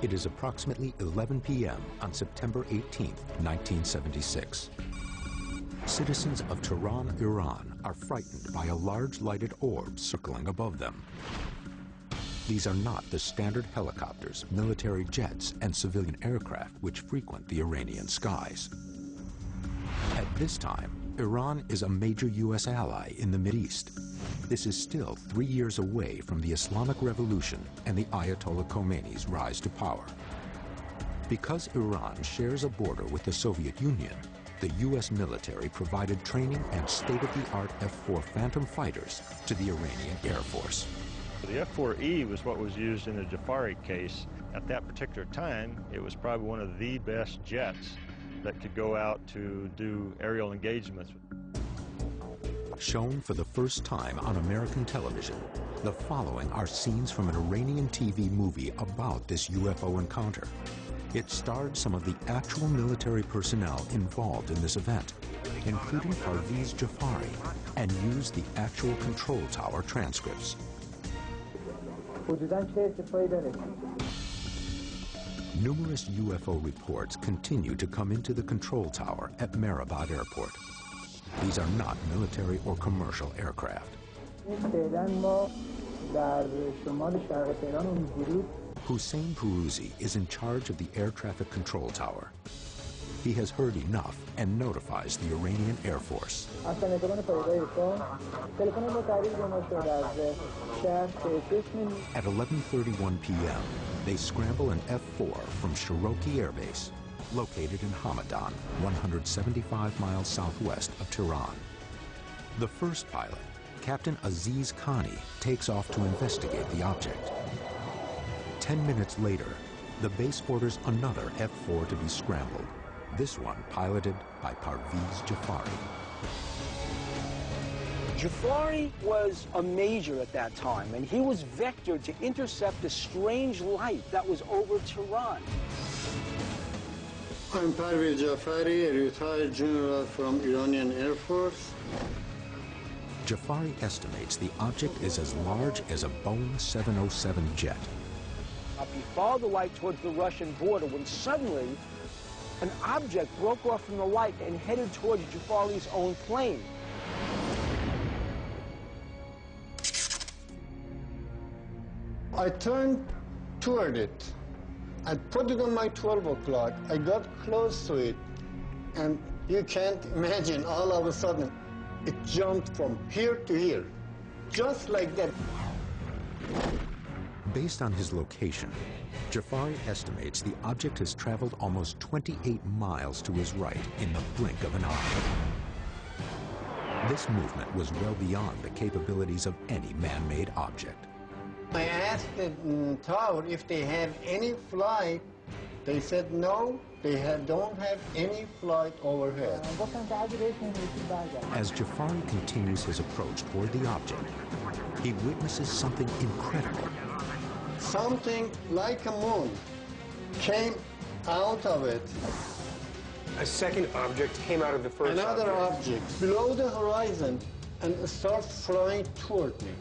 It is approximately 11 p.m. on September 18, 1976. Citizens of Tehran, Iran are frightened by a large lighted orb circling above them. These are not the standard helicopters, military jets, and civilian aircraft which frequent the Iranian skies. At this time, Iran is a major U.S. ally in the Mideast. This is still 3 years away from the Islamic Revolution and the Ayatollah Khomeini's rise to power. Because Iran shares a border with the Soviet Union, the U.S. military provided training and state-of-the-art F-4 Phantom fighters to the Iranian Air Force. The F-4E was what was used in the Jafari case. At that particular time, it was probably one of the best jets that could go out to do aerial engagements. Shown for the first time on American television, the following are scenes from an Iranian TV movie about this UFO encounter. It starred some of the actual military personnel involved in this event, including Parviz Jafari, and used the actual control tower transcripts. Numerous UFO reports continue to come into the control tower at Mehrabad Airport. These are not military or commercial aircraft. Hussein Peruzi is in charge of the air traffic control tower. He has heard enough and notifies the Iranian Air Force. At 11:31 p.m., they scramble an F-4 from Cherokee Air Base, located in Hamadan, 175 miles southwest of Tehran. The first pilot, Captain Aziz Khani, takes off to investigate the object. 10 minutes later, the base orders another F-4 to be scrambled, this one piloted by Parviz Jafari. Jafari was a major at that time, and he was vectored to intercept a strange light that was over Tehran. I'm Parviz Jafari, a retired general from Iranian Air Force. Jafari estimates the object is as large as a Boeing 707 jet. He followed the light towards the Russian border when suddenly an object broke off from the light and headed towards Jafari's own plane. I turned toward it. I put it on my 12 o'clock. I got close to it, and you can't imagine, all of a sudden, it jumped from here to here, just like that. Based on his location, Jafari estimates the object has traveled almost 28 miles to his right in the blink of an eye. This movement was well beyond the capabilities of any man-made object. I asked the tower if they have any flight. They said no, they don't have any flight overhead. As Jafari continues his approach toward the object, he witnesses something incredible. Something like a moon came out of it. A second object came out of the first Another object below the horizon and starts flying toward me.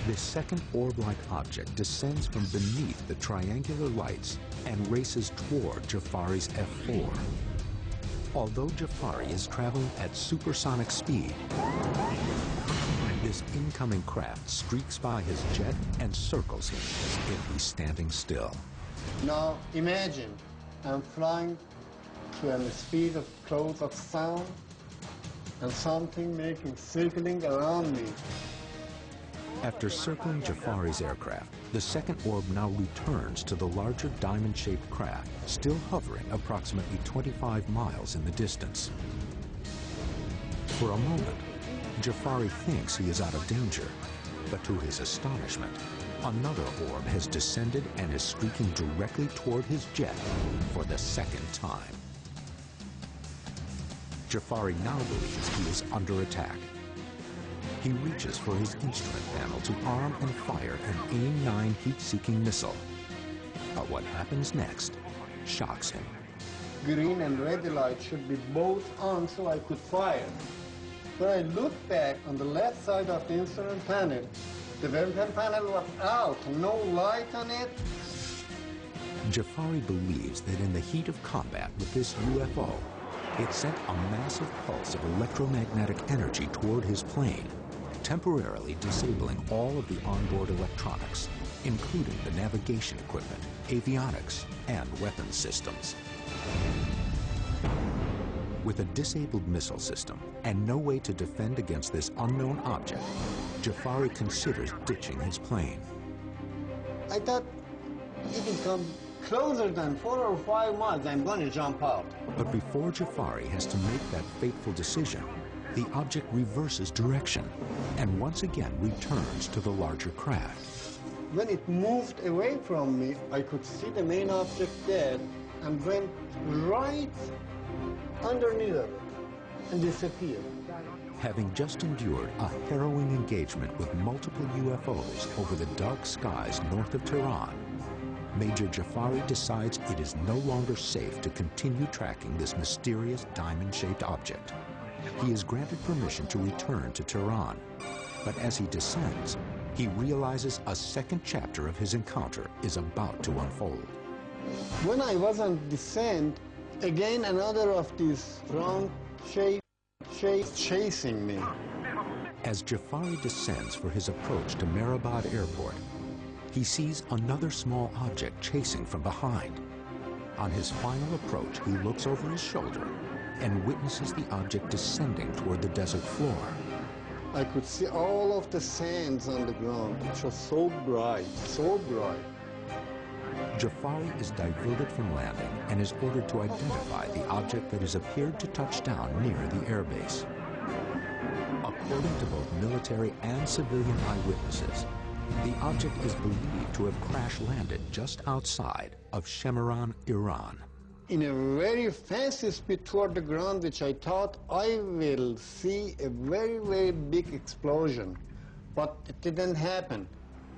This second orb-like object descends from beneath the triangular lights and races toward Jafari's F-4. Although Jafari is traveling at supersonic speed, this incoming craft streaks by his jet and circles him as if he's standing still. Now imagine I'm flying to a speed of close of sound and something circling around me. After circling Jafari's aircraft, the second orb now returns to the larger diamond-shaped craft, still hovering approximately 25 miles in the distance. For a moment, Jafari thinks he is out of danger, but to his astonishment, another orb has descended and is streaking directly toward his jet for the second time. Jafari now believes he is under attack. He reaches for his instrument panel to arm and fire an AIM-9 heat-seeking missile. But what happens next shocks him. Green and red light should be both on so I could fire. When I looked back on the left side of the instrument panel, the weapon panel was out, no light on it. Jafari believes that in the heat of combat with this UFO, it sent a massive pulse of electromagnetic energy toward his plane, temporarily disabling all of the onboard electronics, including the navigation equipment, avionics, and weapons systems. With a disabled missile system and no way to defend against this unknown object, Jafari considers ditching his plane. I thought if it comes closer than 4 or 5 miles, I'm going to jump out. But before Jafari has to make that fateful decision, the object reverses direction and once again returns to the larger craft. When it moved away from me, I could see the main object there and went right underneath it and disappeared. Having just endured a harrowing engagement with multiple UFOs over the dark skies north of Tehran, Major Jafari decides it is no longer safe to continue tracking this mysterious diamond-shaped object. He is granted permission to return to Tehran, but as he descends, he realizes a second chapter of his encounter is about to unfold. When I was on descent, again another of these round shapes chasing me. As Jafari descends for his approach to Mehrabad Airport, he sees another small object chasing from behind. On his final approach, he looks over his shoulder and witnesses the object descending toward the desert floor. I could see all of the sands on the ground. It was so bright, so bright. Jafari is diverted from landing and is ordered to identify the object that has appeared to touch down near the airbase. According to both military and civilian eyewitnesses, the object is believed to have crash-landed just outside of Shemiran, Iran. In a very fast speed toward the ground, which I thought I will see a very, very big explosion. But it didn't happen.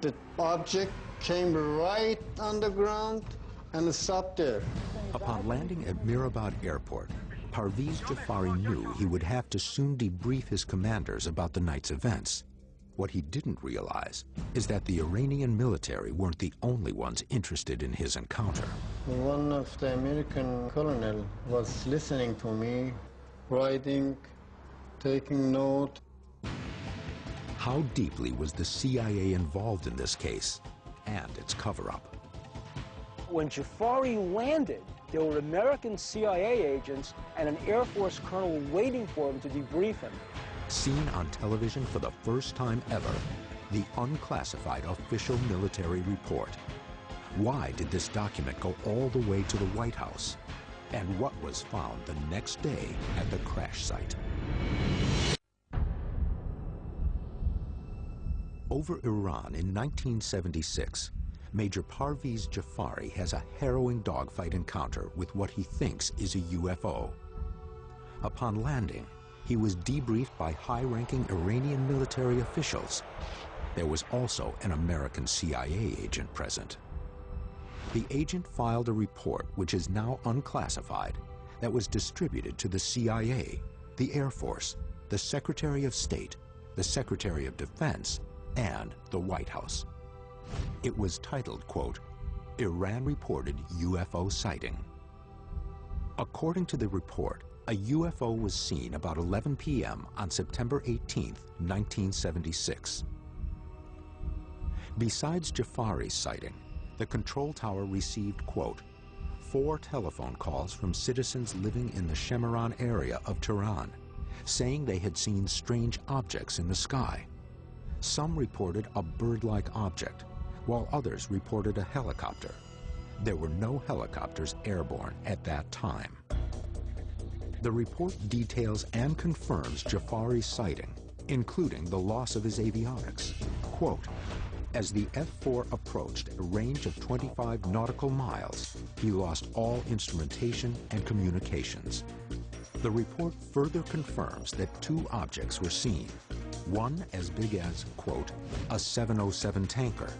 The object came right on the ground and stopped there. Upon landing at Mehrabad Airport, Parviz Jafari knew he would have to soon debrief his commanders about the night's events. What he didn't realize is that the Iranian military weren't the only ones interested in his encounter. One of the American colonel was listening to me, writing, taking note. How deeply was the CIA involved in this case and its cover-up? When Jafari landed, there were American CIA agents and an Air Force colonel waiting for him to debrief him. Seen on television for the first time ever, the unclassified official military report. Why did this document go all the way to the White House? And what was found the next day at the crash site? Over Iran in 1976, Major Parviz Jafari has a harrowing dogfight encounter with what he thinks is a UFO. Upon landing, he was debriefed by high-ranking Iranian military officials. There was also an American CIA agent present. The agent filed a report, which is now unclassified, that was distributed to the CIA, the Air Force, the Secretary of State, the Secretary of Defense, and the White House. It was titled, quote, "Iran reported UFO sighting." According to the report, a UFO was seen about 11 p.m. on September 18, 1976. Besides Jafari's sighting, the control tower received, quote, 4 telephone calls from citizens living in the Shemiran area of Tehran, saying they had seen strange objects in the sky. Some reported a bird-like object, while others reported a helicopter. There were no helicopters airborne at that time. The report details and confirms Jafari's sighting, including the loss of his avionics. Quote, "As the F-4 approached a range of 25 nautical miles, he lost all instrumentation and communications." The report further confirms that 2 objects were seen, one as big as, quote, "a 707 tanker,"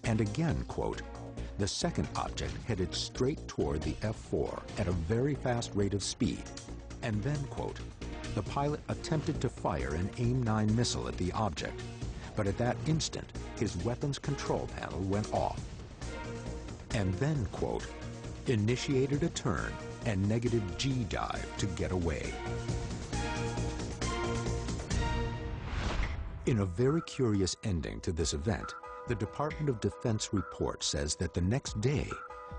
and again, quote, "the second object headed straight toward the F-4 at a very fast rate of speed," and then, quote, "the pilot attempted to fire an AIM-9 missile at the object, but at that instant, his weapons control panel went off." and then, quote, initiated a turn and negative G dive to get away. In a very curious ending to this event, the Department of Defense report says that the next day,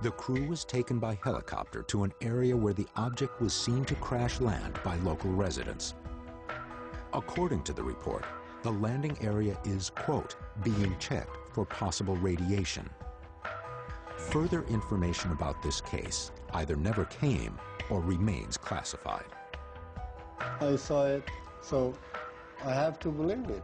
the crew was taken by helicopter to an area where the object was seen to crash land by local residents. According to the report, the landing area is, quote, being checked for possible radiation. Further information about this case either never came or remains classified. I saw it, so I have to believe it.